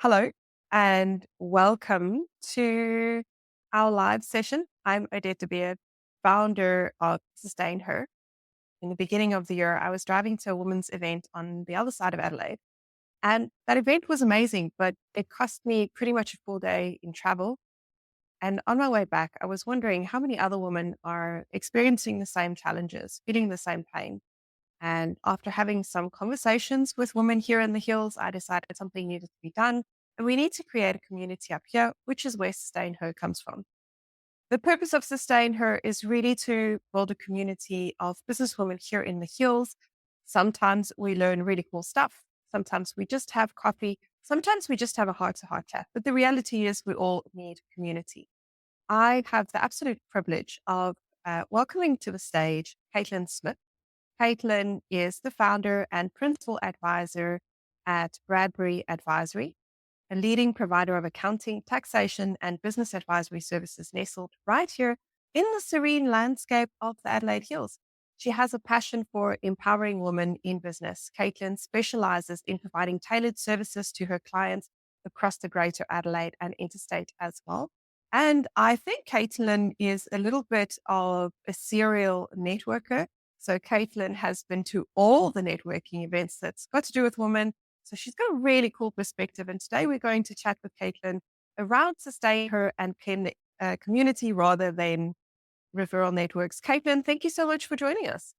Hello and welcome to our live session. I'm Odette de Beer, founder of SustainHer. In the beginning of the year, I was driving to a women's event on the other side of Adelaide, and that event was amazing, but it cost me pretty much a full day in travel. And on my way back, I was wondering how many other women are experiencing the same challenges, feeling the same pain. And after having some conversations with women here in the hills, I decided something needed to be done. And we need to create a community up here, which is where Sustain Her comes from. The purpose of Sustain Her is really to build a community of businesswomen here in the hills. Sometimes we learn really cool stuff. Sometimes we just have coffee. Sometimes we just have a heart to heart chat. But the reality is we all need community. I have the absolute privilege of welcoming to the stage Caitlin Smith. Caitlin is the founder and principal advisor at Bradbury Advisory, a leading provider of accounting, taxation, and business advisory services nestled right here in the serene landscape of the Adelaide Hills. She has a passion for empowering women in business. Caitlin specializes in providing tailored services to her clients across the greater Adelaide and interstate as well. And I think Caitlin is a little bit of a serial networker. So Caitlin has been to all the networking events that's got to do with women. So she's got a really cool perspective. And today we're going to chat with Caitlin around sustain her and community rather than referral networks. Caitlin, thank you so much for joining us.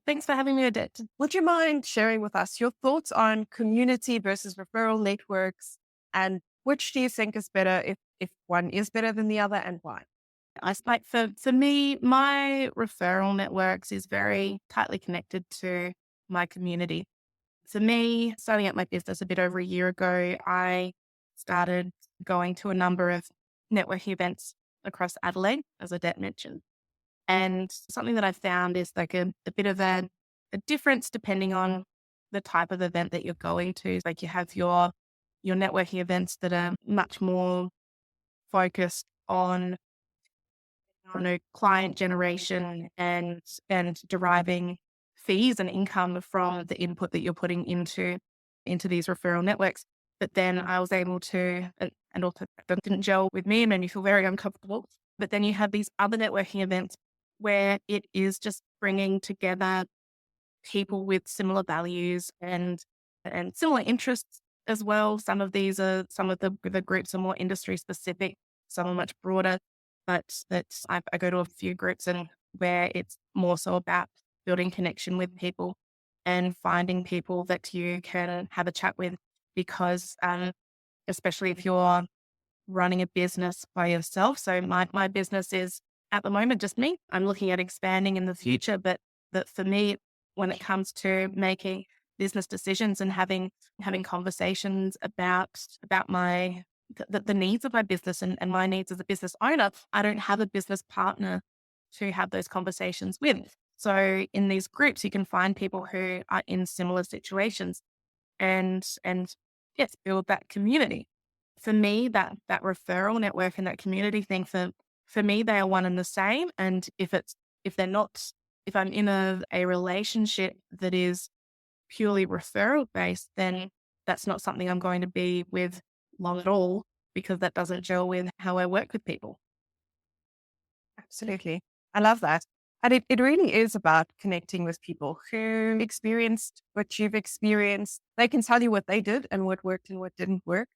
Thanks for having me, Odette. Would you mind sharing with us your thoughts on community versus referral networks and which do you think is better if one is better than the other and why? For me, my referral networks is very tightly connected to my community. For me, starting up my business a bit over a year ago, I started going to a number of networking events across Adelaide, as Odette mentioned. And something that I found is like a bit of a difference depending on the type of event that you're going to. Like you have your networking events that are much more focused on client generation and deriving fees and income from the input that you're putting into these referral networks. But then I was able to, and also that didn't gel with me and made me feel very uncomfortable. But then you have these other networking events where it is just bringing together people with similar values and similar interests as well. Some of the groups are more industry specific, some are much broader, but I go to a few groups and where it's more so about building connection with people and finding people that you can have a chat with because especially if you're running a business by yourself. So my business is at the moment just me. I'm looking at expanding in the future, but that for me, when it comes to making business decisions and having conversations about the needs of my business and my needs as a business owner, I don't have a business partner to have those conversations with. So in these groups, you can find people who are in similar situations and yes, build that community. For me, that referral network and that community thing for me, they are one and the same. And if they're not, if I'm in a relationship that is purely referral based, then that's not something I'm going to be with long at all because that doesn't gel with how I work with people. Absolutely. I love that. And it really is about connecting with people who experienced what you've experienced. They can tell you what they did and what worked and what didn't work,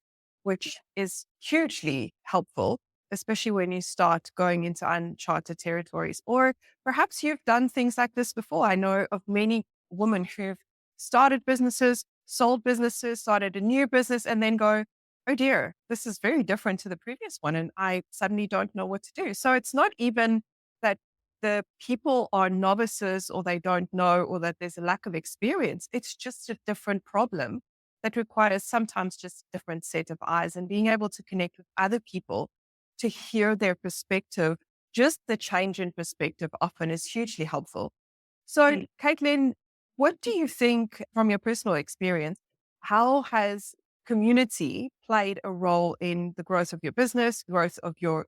which is hugely helpful, especially when you start going into uncharted territories. Or perhaps you've done things like this before. I know of many women who've started businesses, sold businesses, started a new business, and then go, oh dear, this is very different to the previous one. And I suddenly don't know what to do. So it's not even that the people are novices or they don't know or that there's a lack of experience. It's just a different problem that requires sometimes just a different set of eyes and being able to connect with other people to hear their perspective. Just the change in perspective often is hugely helpful. So, Mm. Caitlin, what do you think from your personal experience? How has community played a role in the growth of your business, growth of you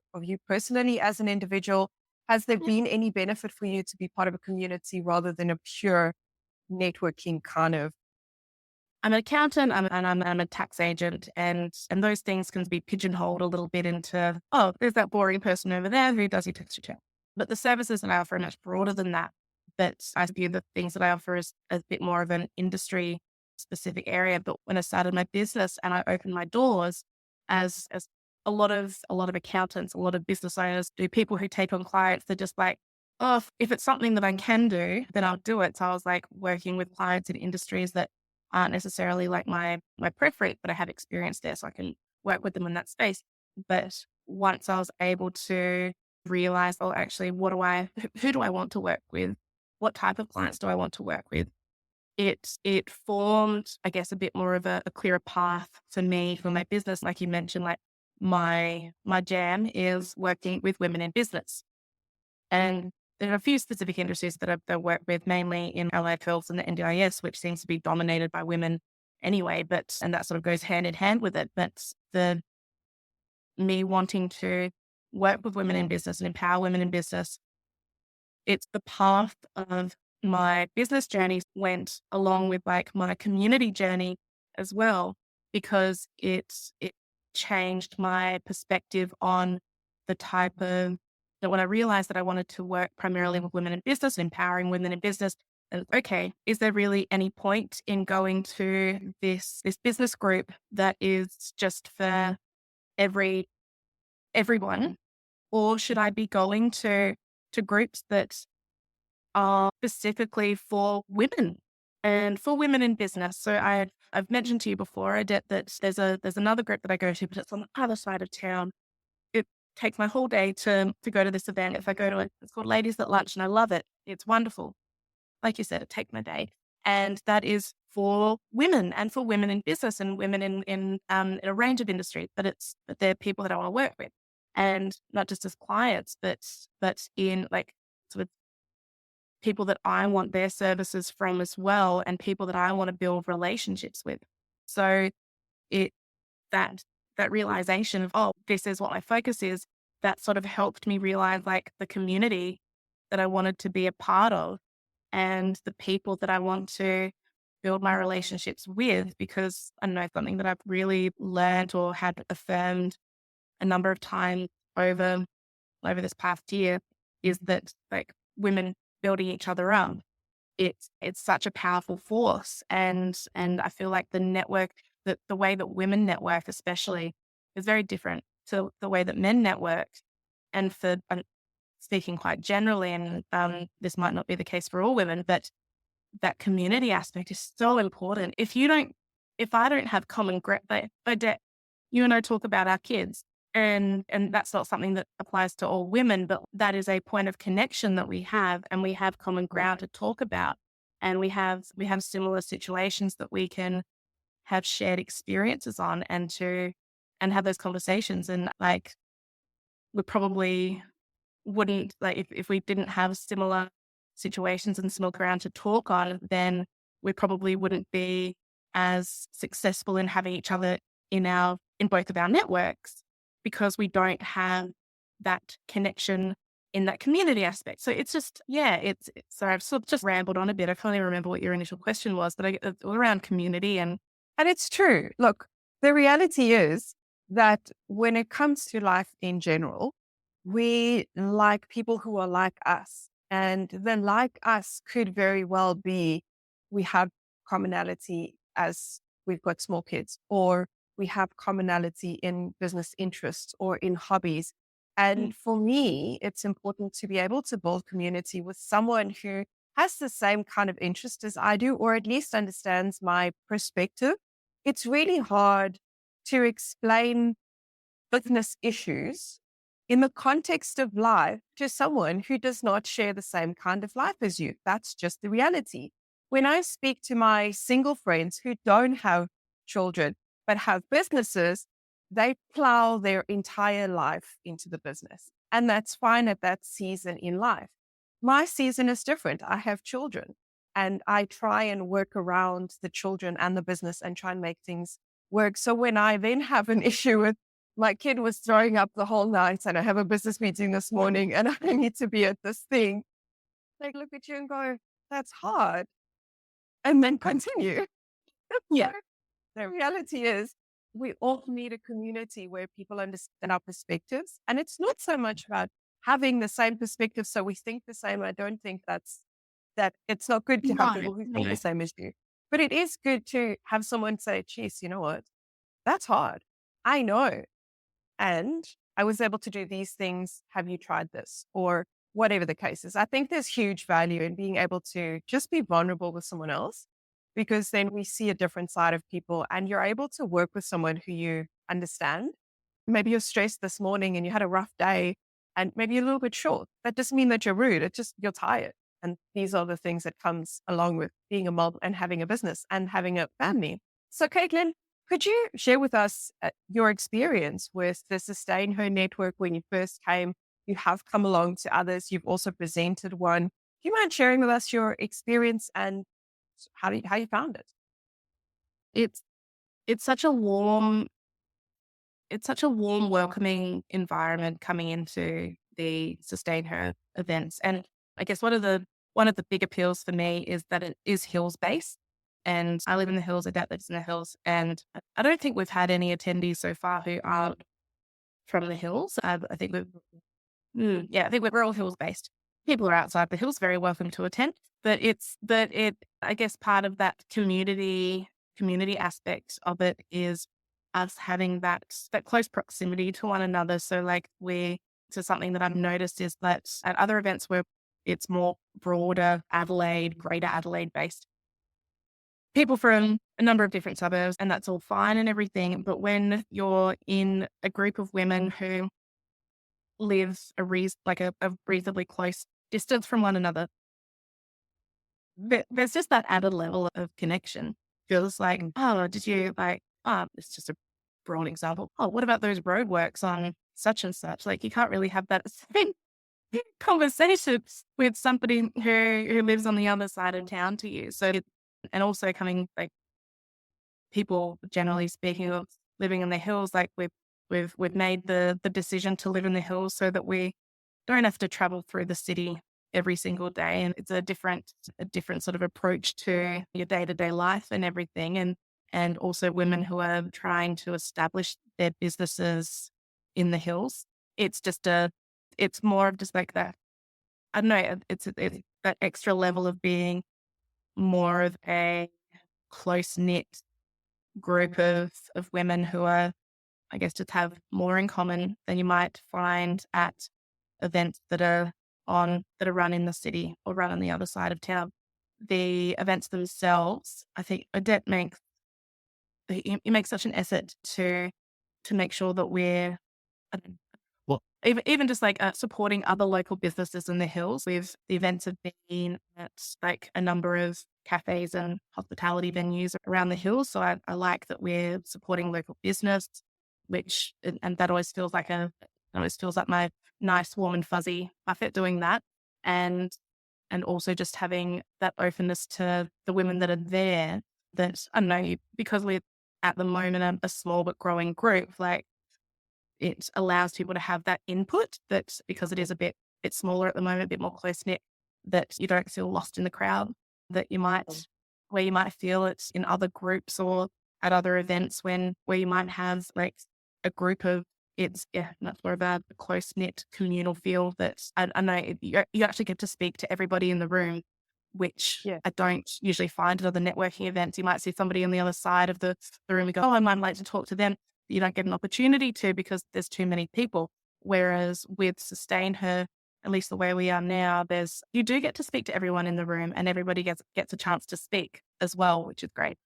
personally as an individual? Has there been any benefit for you to be part of a community rather than a pure networking kind of I'm an accountant, I'm a tax agent, and those things can be pigeonholed a little bit into, oh, there's that boring person over there who does your tax return. But the services that I offer are much broader than that. But I view the things that I offer as a bit more of an industry specific area. But when I started my business and I opened my doors, as a lot of accountants, a lot of business owners do, people who take on clients, they're just like, oh, if it's something that I can do, then I'll do it. So I was like working with clients in industries that aren't necessarily like my preference, but I have experience there, so I can work with them in that space. But once I was able to realize, oh, actually, who do I want to work with? What type of clients do I want to work with? It formed, I guess, a bit more of a clearer path for me for my business. Like you mentioned, like my jam is working with women in business. And there are a few specific industries that I work with, mainly in Adelaide Hills and the NDIS, which seems to be dominated by women anyway, and that sort of goes hand in hand with it. But the me wanting to work with women in business and empower women in business, it's the path of my business journey went along with like my community journey as well, because it changed my perspective on the type of, that when I realized that I wanted to work primarily with women in business, empowering women in business, and okay, is there really any point in going to this business group that is just for everyone, or should I be going to groups that are specifically for women and for women in business? So I've mentioned to you before, Odette, that there's another group that I go to, but it's on the other side of town. It takes my whole day to go to this event. If I go to it, it's called Ladies at Lunch, and I love it. It's wonderful. Like you said, it takes my day, and that is for women and for women in business and women in a range of industries. But they're people that I want to work with, and not just as clients, but in like sort of people that I want their services from as well, and people that I want to build relationships with. So it that that realization of, oh, this is what my focus is, that sort of helped me realize like the community that I wanted to be a part of and the people that I want to build my relationships with. Because I know something that I've really learned or had affirmed a number of times over this past year is that like women building each other up, it's such a powerful force. And I feel like the network, that the way that women network especially is very different to the way that men network. And for speaking quite generally, and this might not be the case for all women, but that community aspect is so important. If I don't have common ground, like Odette, you and I talk about our kids, and that's not something that applies to all women, but that is a point of connection that we have, and we have common ground to talk about, and we have similar situations that we can have shared experiences on, and have those conversations. And like, we probably wouldn't, like, if we didn't have similar situations and similar ground to talk on, then we probably wouldn't be as successful in having each other in both of our networks, because we don't have that connection in that community aspect. So it's just, yeah, sorry, I've sort of just rambled on a bit. I can't even remember what your initial question was, but I get all around community. And it's true. Look, the reality is that when it comes to life in general, we like people who are like us. And then like us could very well be, we have commonality as we've got small kids, or we have commonality in business interests or in hobbies. And for me, it's important to be able to build community with someone who has the same kind of interest as I do, or at least understands my perspective. It's really hard to explain business issues in the context of life to someone who does not share the same kind of life as you. That's just the reality. When I speak to my single friends who don't have children but have businesses, they plow their entire life into the business. And that's fine at that season in life. My season is different. I have children, and I try and work around the children and the business and try and make things work. So when I then have an issue with, my kid was throwing up the whole night and I have a business meeting this morning and I need to be at this thing, they look at you and go, that's hard. And then continue. Yeah. The reality is we all need a community where people understand our perspectives. And it's not so much about having the same perspective so we think the same. I don't think that it's not good to have No, people who think no. the same as you. But it is good to have someone say, geez, you know what? That's hard. I know. And I was able to do these things. Have you tried this? Or whatever the case is. I think there's huge value in being able to just be vulnerable with someone else because then we see a different side of people and you're able to work with someone who you understand. Maybe you're stressed this morning and you had a rough day and maybe you're a little bit short. That doesn't mean that you're rude. It's just you're tired. And these are the things that comes along with being a mom and having a business and having a family. So, Caitlin, could you share with us your experience with the Sustain Her network when you first came? You have come along to others. You've also presented one. Do you mind sharing with us your experience and how you found it? It's it's such a warm it's such a warm, welcoming environment coming into the Sustain Her events. And I guess one of the big appeals for me is that it is hills based. And I live in the hills, Adelaide lives in the hills. And I don't think we've had any attendees so far who aren't from the hills. I think I think we're all hills based. People are outside the hills, very welcome to attend. I guess part of that community aspect of it is us having that close proximity to one another. So like something that I've noticed is that at other events where it's more broader Adelaide, greater Adelaide based, people from a number of different suburbs, and that's all fine and everything. But when you're in a group of women who live a reasonably close distance from one another, there's just that added level of connection. Feels like, oh, did you it's just a broad example. Oh, what about those roadworks on such and such? Like you can't really have that same conversation with somebody who lives on the other side of town to you. And also coming like people generally speaking of living in the hills, like we've made the decision to live in the hills so that we don't have to travel through the city every single day. And it's a different sort of approach to your day-to-day life and everything. And also women who are trying to establish their businesses in the hills. It's more of just like that. I don't know. It's that extra level of being more of a close knit group of women who are, I guess, just have more in common than you might find at events that are run in the city or run on the other side of town. The events themselves, I think Odette makes such an effort to make sure that we're I don't- well, even just like supporting other local businesses in the hills. The events have been at like a number of cafes and hospitality venues around the hills. So I like that we're supporting local business, and that always feels like my nice, warm and fuzzy bucket doing that. And also just having that openness to the women that are there that, I don't know, because we're at the moment a small but growing group, like it allows people to have that input that because it is a bit smaller at the moment, a bit more close knit, that you don't feel lost in the crowd, that where you might feel it in other groups or at other events where you might have like a group of much more of a close knit communal feel that I know you actually get to speak to everybody in the room, which Yeah. I don't usually find at other networking events. You might see somebody on the other side of the room and go, oh, I might like to talk to them. You don't get an opportunity to because there's too many people. Whereas with Sustain Her, at least the way we are now, you do get to speak to everyone in the room and everybody gets a chance to speak as well, which is great.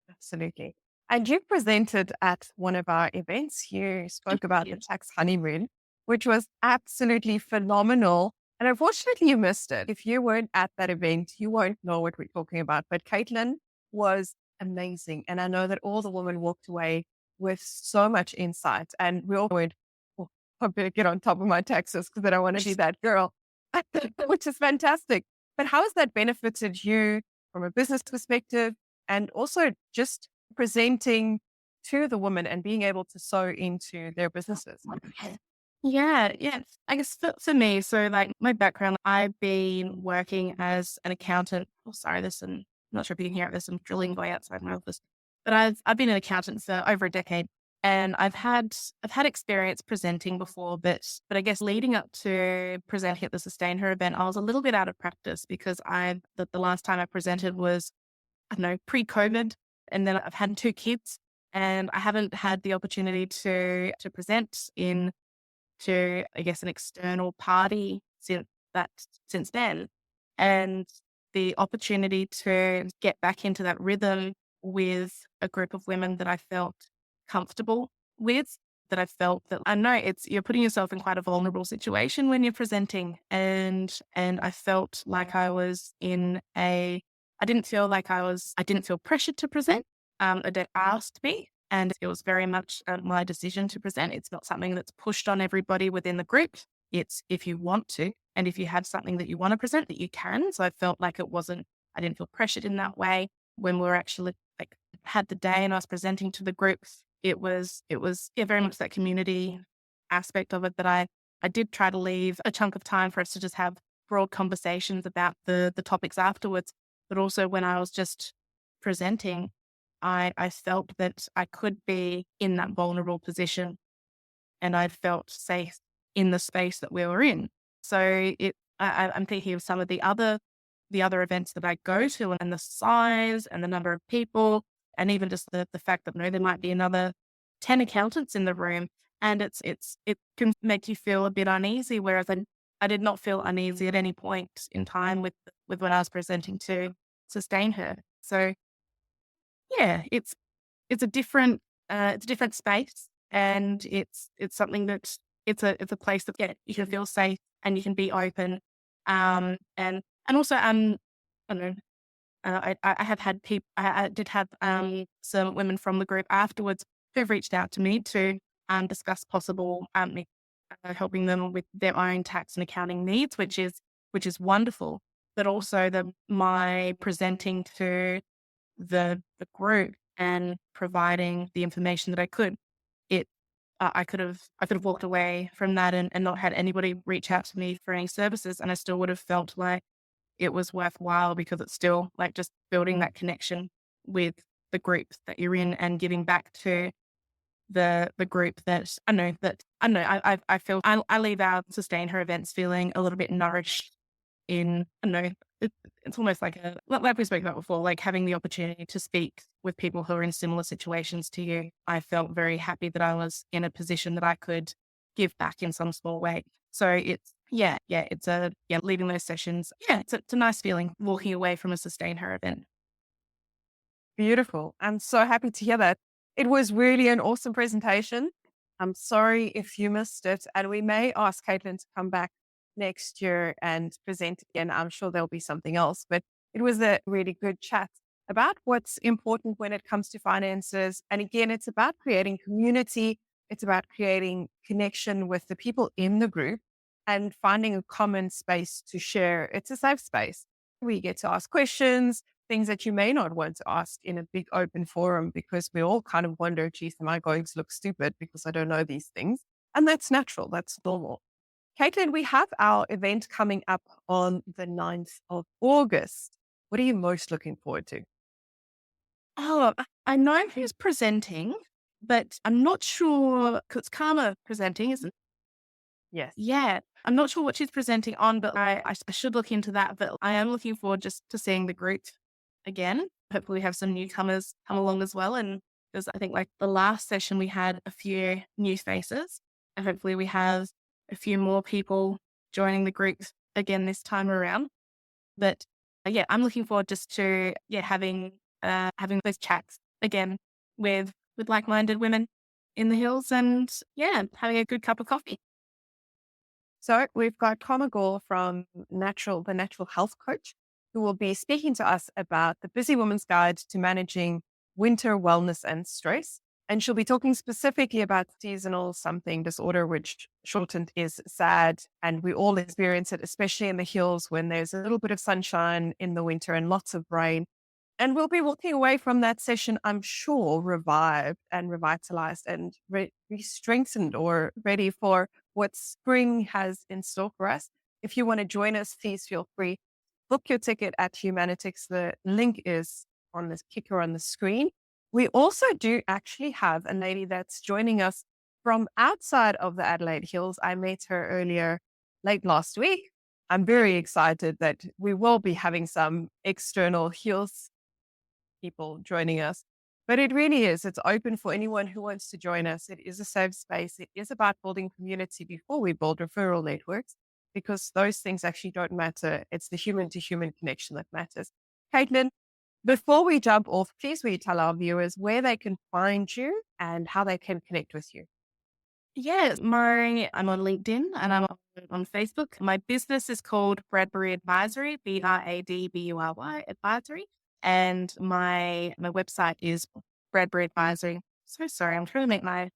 Absolutely. And you presented at one of our events. You spoke about Yeah. the tax honeymoon, which was absolutely phenomenal. And unfortunately, you missed it. If you weren't at that event, you won't know what we're talking about. But Caitlin was amazing. And I know that all the women walked away with so much insight. And we all went, oh, I better get on top of my taxes because I don't want to be that girl, which is fantastic. But how has that benefited you from a business perspective? And also just presenting to the women and being able to sow into their businesses. Yeah, yeah. I guess for me, so like my background, I've been working as an accountant. Oh, sorry, there's some not sure if you can hear it. There's some drilling going outside my office. But I've been an accountant for over a decade, and I've had experience presenting before, but I guess leading up to presenting at the SustainHer event, I was a little bit out of practice because the last time I presented was, I don't know, pre-COVID, and then I've had 2 kids, and I haven't had the opportunity to present in to, I guess, an external party since then. And the opportunity to get back into that rhythm with a group of women that I felt comfortable with, that I felt that I know you're putting yourself in quite a vulnerable situation when you're presenting. And I felt like I didn't feel pressured to present. Odette asked me, and it was very much my decision to present. It's not something that's pushed on everybody within the group. It's if you want to, and if you have something that you want to present, that you can. So I felt like I didn't feel pressured in that way. When we were actually like had the day and I was presenting to the group, it was yeah, very much that community aspect of it that I did try to leave a chunk of time for us to just have broad conversations about the topics afterwards. But also when I was just presenting, I felt that I could be in that vulnerable position, and I felt safe in the space that we were in. So I'm thinking of some of the other events that I go to and the size and the number of people, and even just the fact that, there might be another 10 accountants in the room, and it can make you feel a bit uneasy. Whereas I did not feel uneasy at any point in time with when I was presenting to Sustain Her. So yeah, it's a different space, and it's something that it's a place that, yeah, you can feel safe and you can be open. And also, I don't know, I have had people, I did have some women from the group afterwards who've reached out to me to discuss possible helping them with their own tax and accounting needs, which is wonderful. But also my presenting to the group and providing the information that I could. It I could have walked away from that and not had anybody reach out to me for any services, and I still would have felt like it was worthwhile, because it's still like just building that connection with the group that you're in and giving back to the group that I feel I leave our Sustain Her events feeling a little bit nourished in, I don't know, it's almost like like we spoke about before, like having the opportunity to speak with people who are in similar situations to you. I felt very happy that I was in a position that I could give back in some small way. So leaving those sessions. Yeah, it's a nice feeling walking away from a Sustain Her event. Beautiful. I'm so happy to hear that. It was really an awesome presentation. I'm sorry if you missed it, and we may ask Caitlin to come back next year and present again. I'm sure there'll be something else, but it was a really good chat about what's important when it comes to finances. And again, it's about creating community. It's about creating connection with the people in the group and finding a common space to share. It's a safe space. We get to ask questions, things that you may not want to ask in a big open forum, because we all kind of wonder, geez, am I going to look stupid because I don't know these things? And that's natural. That's normal. Caitlin, we have our event coming up on the 9th of August. What are you most looking forward to? Oh, I know who's presenting, but I'm not sure, because it's Karma presenting, isn't it? Yes. Yeah, I'm not sure what she's presenting on, but I should look into that. But I am looking forward just to seeing the group again. Hopefully, we have some newcomers come along as well. And because I think, like, the last session, we had a few new faces, and hopefully, we have a few more people joining the group again this time around. But yeah, I'm looking forward just to having those chats again with like-minded women in the hills, and yeah, having a good cup of coffee. So we've got Connor Gore from the Natural Health Coach, who will be speaking to us about the Busy Woman's Guide to Managing Winter Wellness and Stress. And she'll be talking specifically about seasonal something disorder, which shortened is SAD. And we all experience it, especially in the hills when there's a little bit of sunshine in the winter and lots of rain. And we'll be walking away from that session, I'm sure, revived and revitalized and re-strengthened or ready for what spring has in store for us. If you want to join us, please feel free. book your ticket at Humanitics. The link is on this kicker on the screen. We also do actually have a lady that's joining us from outside of the Adelaide Hills. I met her earlier, late last week. I'm very excited that we will be having some external Hills people joining us. But it really is. It's open for anyone who wants to join us. It is a safe space. It is about building community before we build referral networks, because those things actually don't matter. It's the human to human connection that matters. Caitlin, before we jump off, please will you tell our viewers where they can find you and how they can connect with you? Yes, I'm on LinkedIn and I'm on Facebook. My business is called Bradbury Advisory, Bradbury Advisory. And my website is Bradbury Advisory. So sorry, I'm trying to make my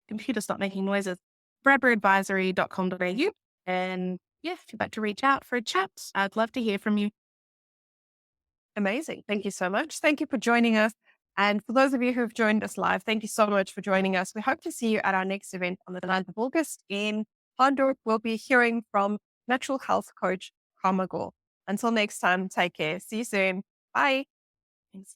computer stop making noises. bradburyadvisory.com.au. And yeah, if you'd like to reach out for a chat, I'd love to hear from you. Amazing. Thank you so much. Thank you for joining us. And for those of you who have joined us live, thank you so much for joining us. We hope to see you at our next event on the 9th of August in Hondor. We'll be hearing from natural health coach Kamagor. Until next time, take care. See you soon. Bye. Thanks.